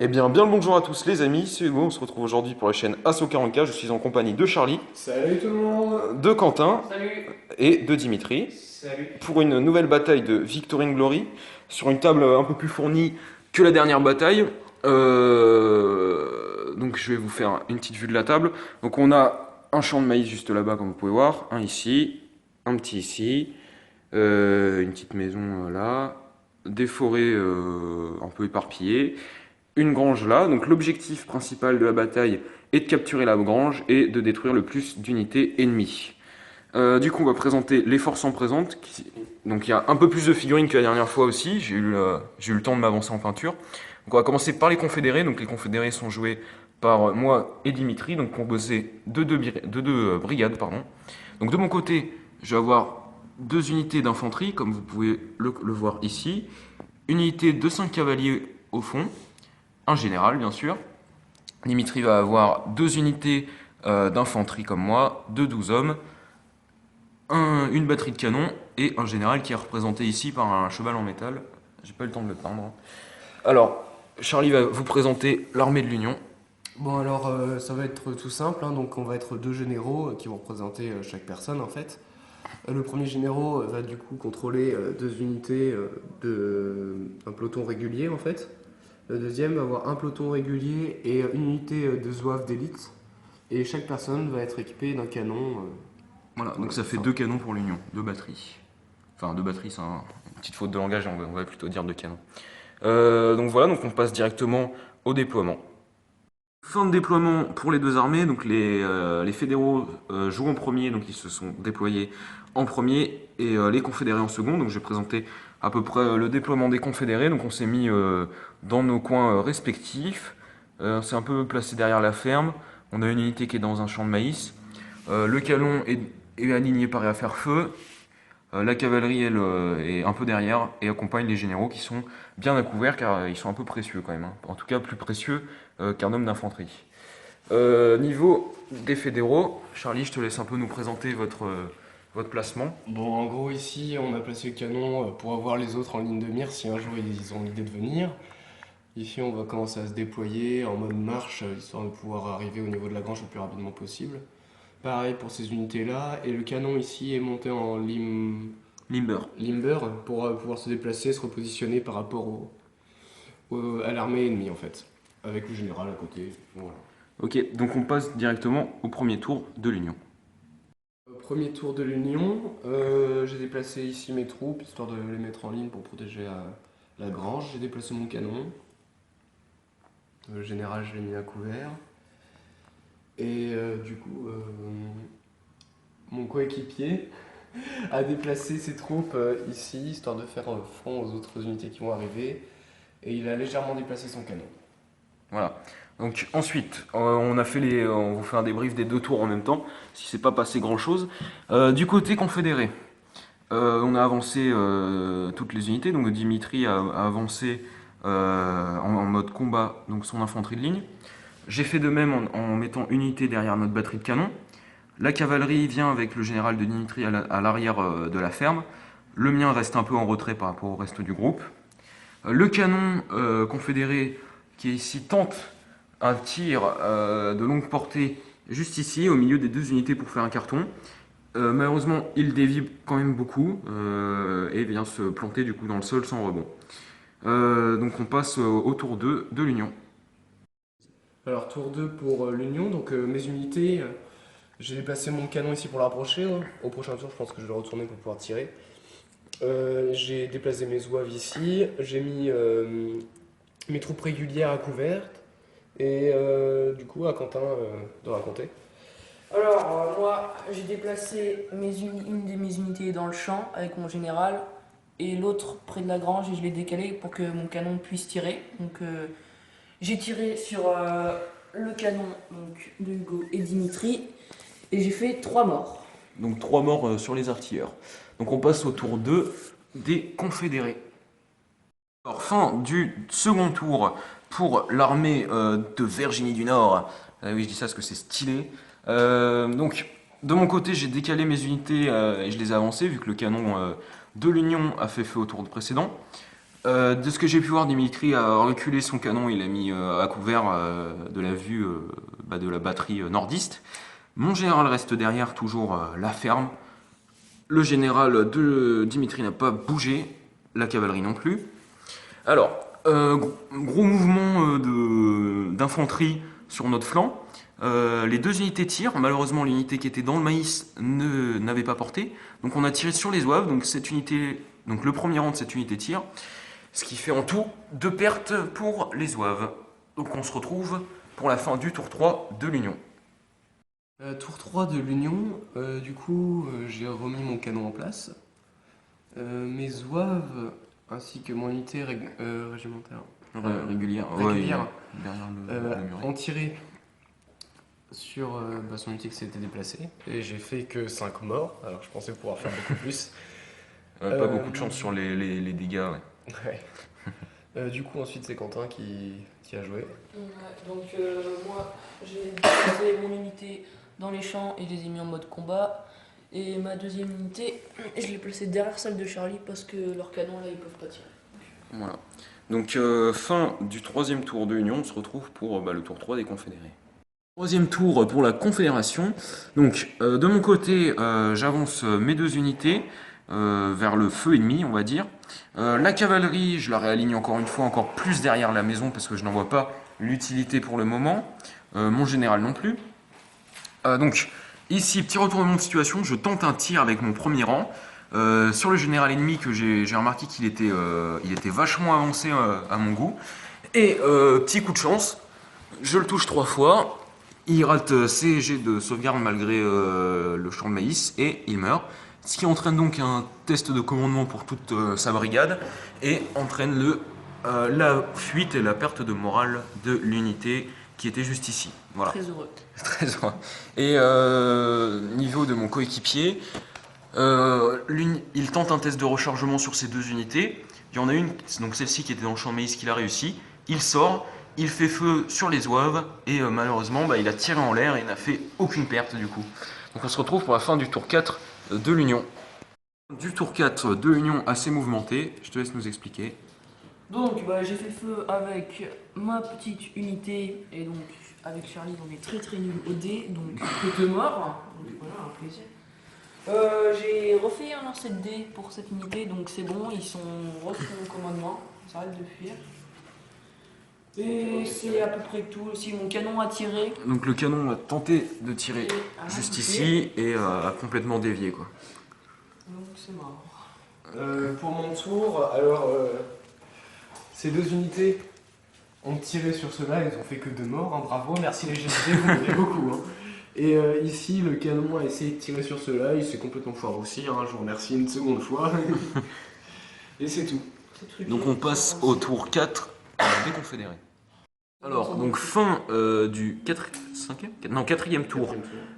Bien le bonjour à tous les amis, c'est Hugo, on se retrouve aujourd'hui pour la chaîne Asso 40K, je suis en compagnie de Charlie, Salut tout le monde. de Quentin Salut. et de Dimitri Salut. pour une nouvelle bataille de Victorine Glory sur une table un peu plus fournie que la dernière bataille. Donc je vais vous faire une petite vue de la table. Donc on a un champ de maïs juste là-bas comme vous pouvez voir, un ici, un petit ici, une petite maison là, des forêts un peu éparpillées, une grange là. Donc l'objectif principal de la bataille est de capturer la grange et de détruire le plus d'unités ennemies. Du coup, on va présenter les forces en présente. Donc il y a un peu plus de figurines que la dernière fois aussi. J'ai eu le temps de m'avancer en peinture. Donc on va commencer par les confédérés. Donc les confédérés sont joués par moi et Dimitri, donc composés de deux brigades. Pardon. Donc de mon côté, je vais avoir deux unités d'infanterie, comme vous pouvez le voir ici. Une unité de 5 cavaliers au fond, un général bien sûr. Dimitri va avoir deux unités d'infanterie comme moi, de 12 hommes, une batterie de canon et un général qui est représenté ici par un cheval en métal. J'ai pas eu le temps de le peindre. Alors, Charlie va vous présenter l'armée de l'Union. Bon alors ça va être tout simple, hein. Donc on va être deux généraux qui vont représenter chaque personne en fait. Le premier généraux va du coup contrôler deux unités de un peloton régulier en fait. Le deuxième va avoir un peloton régulier et une unité de zouaves d'élite. Et chaque personne va être équipée d'un canon. Voilà, donc Voilà, ça tout fait simple. deux canons pour l'Union, deux batteries. Enfin, deux batteries, c'est une petite faute de langage, on va plutôt dire deux canons. Donc voilà, donc on passe directement au déploiement. Fin de déploiement pour les deux armées, donc les fédéraux jouent en premier, donc ils se sont déployés en premier, et les confédérés en second. Donc je vais présenter à peu près le déploiement des confédérés. Donc on s'est mis dans nos coins respectifs. On s'est un peu placé derrière la ferme. On a une unité qui est dans un champ de maïs. Le canon est aligné prêt à faire feu. La cavalerie, elle, est un peu derrière et accompagne les généraux qui sont bien à couvert car ils sont un peu précieux quand même, hein. En tout cas, plus précieux qu'un homme d'infanterie. Niveau des fédéraux, Charlie, je te laisse un peu nous présenter votre placement. Bon, en gros, ici, on a placé le canon pour avoir les autres en ligne de mire si un jour ils ont l'idée de venir. Ici, on va commencer à se déployer en mode marche, histoire de pouvoir arriver au niveau de la grange le plus rapidement possible. Pareil pour ces unités-là, et le canon ici est monté en Limber. limber pour pouvoir se déplacer, se repositionner par rapport à l'armée ennemie en fait, avec le général à côté. Voilà. Ok, donc on passe directement au premier tour de l'Union. Premier tour de l'Union, j'ai déplacé ici mes troupes, histoire de les mettre en ligne pour protéger la grange. J'ai déplacé mon canon. Le général, je l'ai mis à couvert. Et du coup, mon coéquipier a déplacé ses troupes ici, histoire de faire front aux autres unités qui vont arriver. Et il a légèrement déplacé son canon. Voilà. Donc ensuite, on vous fait un débrief des deux tours en même temps, si c'est pas passé grand chose. Du côté confédéré, on a avancé toutes les unités, donc Dimitri a avancé en mode combat, donc son infanterie de ligne. J'ai fait de même en mettant une unité derrière notre batterie de canon. La cavalerie vient avec le général de Dimitri à l'arrière de la ferme. Le mien reste un peu en retrait par rapport au reste du groupe. Le canon confédéré qui est ici tente un tir de longue portée juste ici, au milieu des deux unités pour faire un carton. Malheureusement, il dévie quand même beaucoup et vient se planter du coup dans le sol sans rebond. Donc on passe au tour 2 de l'Union. Alors, tour 2 pour l'Union. Donc, mes unités, j'ai déplacé mon canon ici pour le rapprocher, hein. Au prochain tour, je pense que je vais le retourner pour pouvoir tirer. J'ai déplacé mes zouaves ici. J'ai mis mes troupes régulières à couvert. Et du coup, à Quentin de raconter. Alors, moi, j'ai déplacé une de mes unités dans le champ avec mon général et l'autre près de la grange et je l'ai décalé pour que mon canon puisse tirer. Donc, j'ai tiré sur le canon donc, de Hugo et Dimitri et j'ai fait 3 morts. Donc 3 morts sur les artilleurs. Donc on passe au tour 2 des confédérés. Alors, fin du second tour pour l'armée de Virginie du Nord. Oui, je dis ça parce que c'est stylé. Donc, de mon côté, j'ai décalé mes unités et je les ai avancées vu que le canon de l'Union a fait feu au tour précédent. De ce que j'ai pu voir, Dimitri a reculé son canon, il a mis à couvert de la vue de la batterie nordiste. Mon général reste derrière, toujours la ferme. Le général de Dimitri n'a pas bougé, la cavalerie non plus. Alors, gros mouvement d'infanterie sur notre flanc. Les deux unités tirent. Malheureusement, l'unité qui était dans le maïs n'avait pas porté. Donc on a tiré sur les zouaves. Donc le premier rang de cette unité tire. Ce qui fait en tout 2 pertes pour les zouaves. Donc on se retrouve pour la fin du tour 3 de l'Union. Tour 3 de l'Union, du coup j'ai remis mon canon en place. Mes zouaves ainsi que mon unité régimentaire Régulière. régulière Derrière le muret. ont tiré sur son unité qui s'était déplacée. Et j'ai fait que 5 morts, alors je pensais pouvoir faire beaucoup plus. Pas beaucoup de chance sur les dégâts. Ouais. Ouais. Du coup ensuite c'est Quentin qui a joué. Ouais, donc moi j'ai déplacé mon unité dans les champs et je les ai mis en mode combat. Et ma deuxième unité, je l'ai placée derrière celle de Charlie parce que leurs canons là ils peuvent pas tirer. Voilà. Donc fin du 3e tour de l'Union, on se retrouve pour le tour 3 des Confédérés. 3e tour pour la Confédération. Donc de mon côté, j'avance mes 2 unités vers le feu ennemi, on va dire. La cavalerie, je la réaligne encore une fois, encore plus derrière la maison parce que je n'en vois pas l'utilité pour le moment. Mon général non plus. Donc ici, petit retournement de situation, je tente un tir avec mon premier rang. Sur le général ennemi que j'ai remarqué qu'il était vachement avancé à mon goût. Et petit coup de chance, je le touche 3 fois. Il rate ses jets de sauvegarde malgré le champ de maïs et il meurt. Ce qui entraîne donc un test de commandement pour toute sa brigade et entraîne la fuite et la perte de morale de l'unité qui était juste ici. Voilà. Très heureux. Très heureux. Et niveau de mon coéquipier, il tente un test de rechargement sur ces 2 unités. Il y en a une, donc celle-ci qui était dans le champ de maïs, qu'il a réussi. Il sort, il fait feu sur les zouaves et malheureusement il a tiré en l'air et n'a fait aucune perte du coup. Donc on se retrouve pour la fin du tour 4 de l'Union. Du tour 4 de l'Union assez mouvementé, je te laisse nous expliquer. Donc j'ai fait feu avec ma petite unité et donc avec Charlie on est très nul au dé, donc que 2 morts. Donc voilà, un plaisir. J'ai refait un lancer de dés pour cette unité, donc c'est bon, ils sont reçus au commandement, ça arrête de fuir. Et c'est à peu près tout. Aussi, mon canon a tiré. Donc le canon a tenté de tirer juste ici et a complètement dévié quoi. Donc c'est mort. Pour mon tour, alors ces 2 unités ont tiré sur ceux-là, ils ont fait que 2 morts, hein, bravo, merci les GG, vous m'aidez beaucoup. Hein. Et ici, le canon a essayé de tirer sur ceux-là, il s'est complètement foiré aussi, hein, je vous remercie une seconde fois. Et c'est tout. Donc on passe au tour 4 des Confédérés. Alors, donc fin du 4e tour.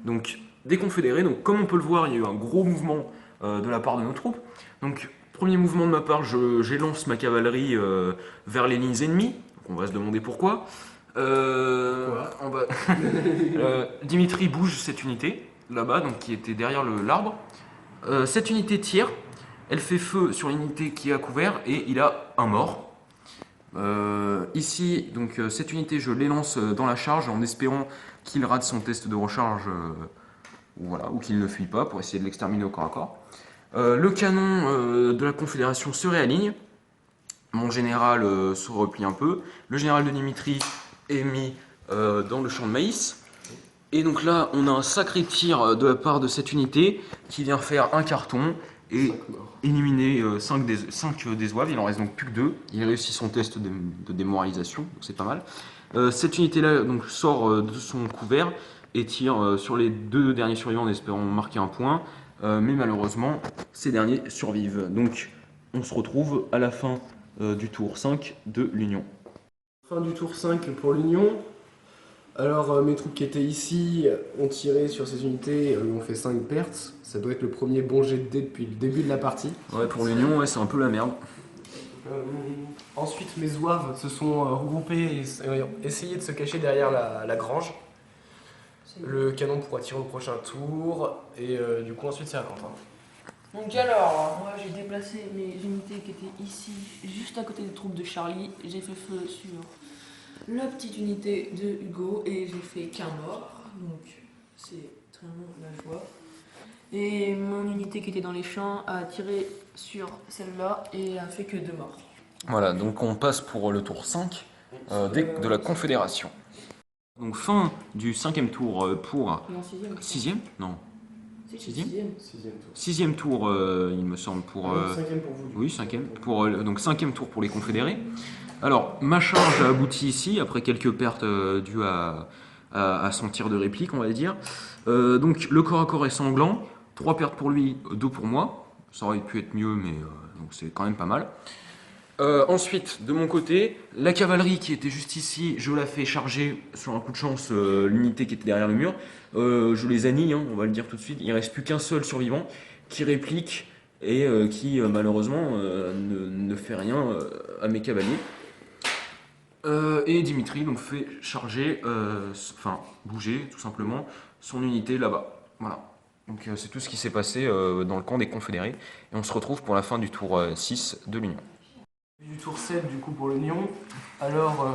Donc des Confédérés, donc comme on peut le voir, il y a eu un gros mouvement de la part de nos troupes. Donc premier mouvement de ma part, j'élance ma cavalerie vers les lignes ennemies. Donc, on va se demander pourquoi. Dimitri bouge cette unité, là-bas, donc qui était derrière l'arbre. Cette unité tire, elle fait feu sur l'unité qui est à couvert et il a un mort. Ici, donc cette unité, je l'élance dans la charge en espérant qu'il rate son test de recharge ou qu'il ne fuit pas pour essayer de l'exterminer au corps à corps. Le canon de la Confédération se réaligne. Mon général se replie un peu. Le général de Dimitri est mis dans le champ de maïs. Et donc là, on a un sacré tir de la part de cette unité qui vient faire un carton et éliminer 5 des zouaves. Il en reste donc plus que 2. Il réussit son test de démoralisation, donc c'est pas mal. Cette unité-là donc, sort de son couvert et tire sur les 2 derniers survivants en espérant marquer un point. Mais malheureusement, ces derniers survivent. Donc on se retrouve à la fin du tour 5 de l'Union. Fin du tour 5 pour l'Union. Alors mes troupes qui étaient ici ont tiré sur ces unités, ont fait 5 pertes. Ça doit être le premier bon jet de dés depuis le début de la partie. Ouais, pour l'Union, ouais, c'est un peu la merde. Ensuite mes zouaves se sont regroupés et ont essayé de se cacher derrière la grange. Le canon pourra tirer au prochain tour et du coup ensuite c'est à Quentin. Donc alors, moi j'ai déplacé mes unités qui étaient ici, juste à côté des troupes de Charlie. J'ai fait feu sur la petite unité de Hugo et j'ai fait qu'un mort. Donc c'est vraiment la joie. Et mon unité qui était dans les champs a tiré sur celle-là et a fait que 2 morts. Voilà, donc on passe pour le tour 5 de la Confédération. Donc fin du 5e tour pour... Non, 6ème. 6e? Non. C'est Sixième 6ème tour. 6e tour, il me semble, pour... 5ème pour vous. Oui, 5e. Donc 5e tour pour les Confédérés. Alors, ma charge a abouti ici, après quelques pertes dues à son tir de réplique, on va dire. Donc le corps à corps est sanglant. 3 pertes pour lui, 2 pour moi. Ça aurait pu être mieux, mais donc c'est quand même pas mal. Ensuite, de mon côté, la cavalerie qui était juste ici, je la fais charger sur un coup de chance l'unité qui était derrière le mur. Je les annie, on va le dire tout de suite. Il ne reste plus qu'un seul survivant qui réplique et qui malheureusement ne fait rien à mes cavaliers. Et Dimitri donc fait charger, bouger tout simplement son unité là-bas. Voilà. Donc c'est tout ce qui s'est passé dans le camp des Confédérés. Et on se retrouve pour la fin du tour 6 de l'Union. Du tour 7 du coup pour le Lion. Alors,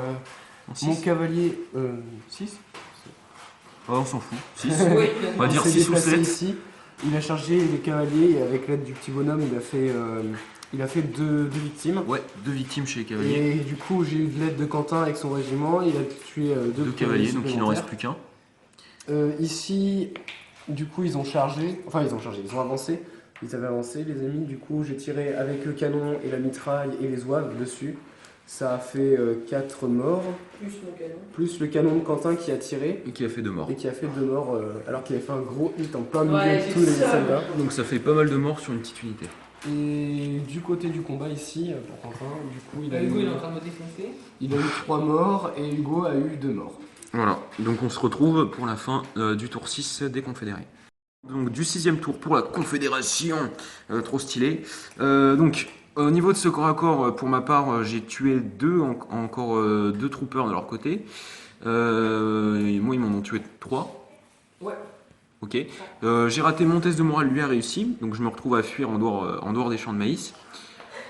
mon Six. cavalier. 6 On s'en fout. 6. Oui, On va dire s'est 6 ou déplacé 7. ici. Il a chargé les cavaliers et avec l'aide du petit bonhomme, il a fait deux victimes. Ouais, 2 victimes chez les cavaliers. Et du coup, j'ai eu de l'aide de Quentin avec son régiment. Il a tué 2 cavaliers, donc il n'en reste plus qu'un. Ici, du coup, ils ont avancé. Ils avaient avancé, les amis. Du coup, j'ai tiré avec le canon et la mitraille et les zouaves dessus. Ça a fait 4 morts, plus mon canon. plus le canon de Quentin qui a tiré Et qui a fait 2 morts. et qui a fait 2 morts, alors qu'il avait fait un gros hit en plein milieu Ouais, de tous les c'est ça. soldats. Donc ça fait pas mal de morts sur une petite unité. Et du côté du combat ici, pour Quentin, du coup, il a Hugo eu, il est en train de me défoncer. il a eu 3 morts et Hugo a eu 2 morts. Voilà, donc on se retrouve pour la fin du tour 6 des Confédérés. Donc du 6e tour pour la Confédération, trop stylé. Donc au niveau de ce corps à corps, pour ma part, j'ai tué encore 2 troopers de leur côté. Et moi ils m'en ont tué 3. Ouais. Ok. J'ai raté mon test de morale, lui a réussi, donc je me retrouve à fuir en dehors des champs de maïs.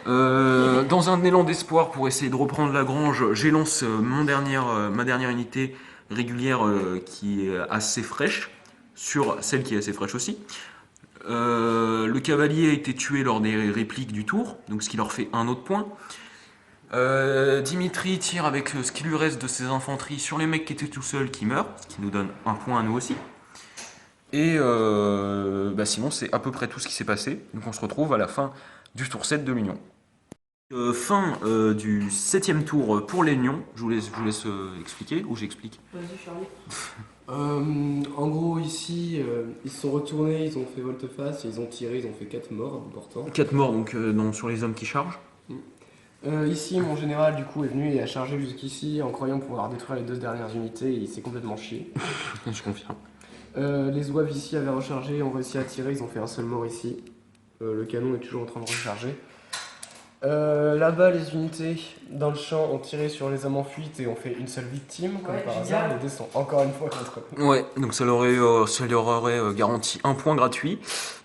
Dans un élan d'espoir pour essayer de reprendre la grange, j'élance ma dernière unité régulière qui est assez fraîche, sur celle qui est assez fraîche aussi. Le cavalier a été tué lors des répliques du tour, donc ce qui leur fait un autre point. Dimitri tire avec ce qui lui reste de ses infanteries sur les mecs qui étaient tout seuls qui meurent, ce qui nous donne un point à nous aussi. Et sinon c'est à peu près tout ce qui s'est passé, donc on se retrouve à la fin du tour 7 de l'Union. Fin du 7e tour pour l'Union, je vous laisse expliquer, ou j'explique. Vas-y, Charlie. En gros, ici, ils se sont retournés, ils ont fait volte-face, ils ont tiré, ils ont fait 4 morts, important. 4 morts donc sur les hommes qui chargent. Ici, mon général, du coup, est venu et a chargé jusqu'ici en croyant pouvoir détruire les 2 dernières unités et il s'est complètement chié. Je confirme. Les zouaves ici avaient rechargé, ont réussi à tirer, ils ont fait un seul mort ici. Le canon est toujours en train de recharger. Là-bas, les unités dans le champ ont tiré sur les hommes en fuite et ont fait une seule victime, comme Ouais, par génial. hasard. Les dés sont encore une fois contre eux. Ouais, donc ça leur aurait garanti un point gratuit.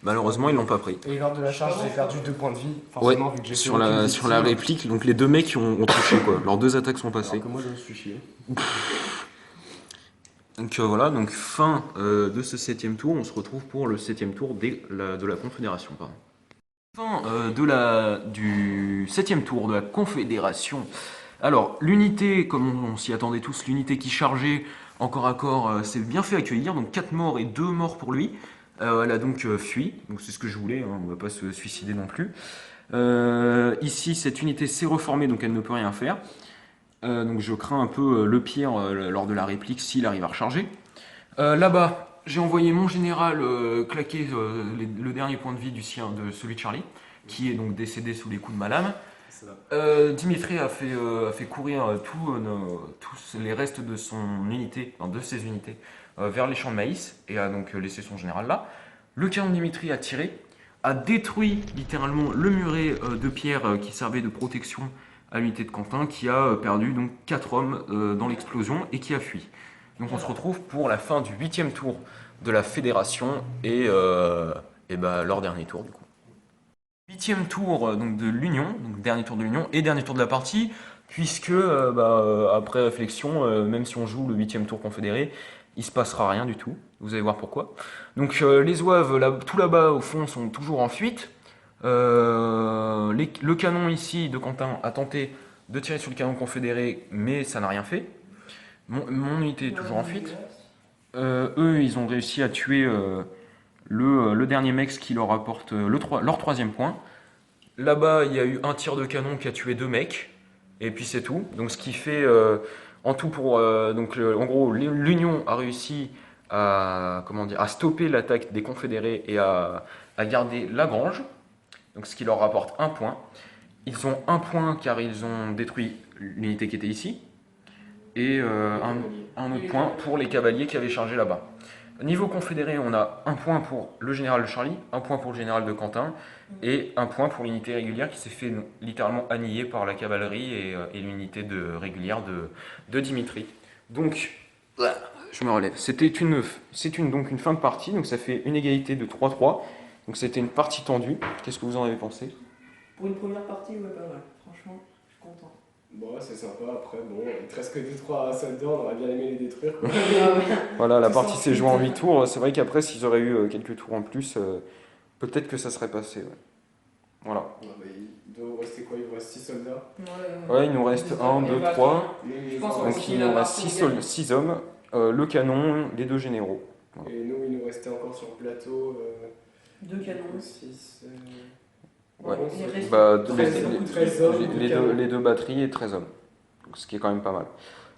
Malheureusement, ils l'ont pas pris. Et lors de la charge, j'ai perdu 2 points de vie, forcément, vu que j'ai fait sur aucune la victime, réplique, donc les 2 mecs ont touché quoi. Leurs 2 attaques sont passées. alors que moi, je me suis chié. Donc voilà, donc fin de ce 7e tour, on se retrouve pour le 7e tour de la Confédération. Pardon. Fin du 7e tour de la Confédération. Alors, l'unité, comme on s'y attendait tous, l'unité qui chargeait en corps à corps s'est bien fait accueillir, donc 4 morts et 2 morts pour lui. Elle a donc fui, donc c'est ce que je voulais, on ne va pas se suicider non plus. Ici, cette unité s'est reformée, donc elle ne peut rien faire. Donc je crains un peu le pire lors de la réplique s'il arrive à recharger. Là-bas, j'ai envoyé mon général claquer le dernier point de vie de celui de Charlie, qui est donc décédé sous les coups de ma lame. Dimitri a fait courir tous les restes de son unité, de ses unités, vers les champs de maïs, et a donc laissé son général là. Le canon de Dimitri a tiré, a détruit littéralement le muret de pierre qui servait de protection à l'unité de Quentin, qui a perdu donc 4 hommes dans l'explosion et qui a fui. Donc on se retrouve pour la fin du 8e tour de la fédération et leur dernier tour du coup. 8e tour donc de l'Union, donc dernier tour de l'Union et dernier tour de la partie, puisque après réflexion, même si on joue le 8e tour confédéré, il se passera rien du tout. Vous allez voir pourquoi. Donc les zouaves tout là-bas au fond sont toujours en fuite. Le canon ici de Quentin a tenté de tirer sur le canon confédéré, mais ça n'a rien fait. Mon unité est toujours en fuite. Eux, ils ont réussi à tuer le dernier mec qui leur apporte leur 3e point. Là-bas, il y a eu un tir de canon qui a tué 2 mecs, et puis c'est tout. Donc ce qui fait en tout pour en gros l'Union a réussi à stopper l'attaque des Confédérés et à garder la grange. Donc ce qui leur rapporte 1 point. Ils ont 1 point car ils ont détruit l'unité qui était ici, et un autre point pour les cavaliers qui avaient chargé là-bas. Niveau confédéré, on a 1 point pour le général de Charlie, 1 point pour le général de Quentin, et 1 point pour l'unité régulière qui s'est fait littéralement annihiler par la cavalerie et l'unité régulière de Dimitri. Donc, je me relève. Donc une fin de partie, donc ça fait une égalité de 3-3. Donc c'était une partie tendue. Qu'est-ce que vous en avez pensé? Pour une première partie, ouais, pas mal. Franchement, je suis content. Bon, c'est sympa. Après, bon, il te reste que 2-3 soldats, on aurait bien aimé les détruire, quoi. Voilà, la Tout partie s'en s'est jouée en fout. 8 tours. C'est vrai qu'après, s'ils auraient eu quelques tours en plus, peut-être que ça serait passé. Ouais. Voilà. Ouais, bah, il doit vous rester quoi? Il vous reste 6 soldats. Ouais, il nous reste 1, 2, 3. Je pense qu'on Donc continue il la nous reste partie, 6 on gagne. 6 hommes, le canon, les 2 généraux. Voilà. Et nous, il nous restait encore sur le plateau 2 canons. 6. Ouais. Les restes- Bah, 13 hommes, les deux batteries et 13 hommes. Donc, ce qui est quand même pas mal.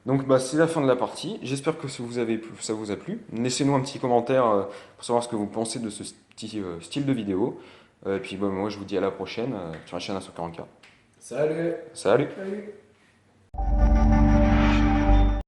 Donc c'est la fin de la partie. J'espère que ça vous a plu. Laissez-nous un petit commentaire pour savoir ce que vous pensez de ce style de vidéo. Et puis moi je vous dis à la prochaine sur la chaîne Asso 40K. Salut! Salut! Salut.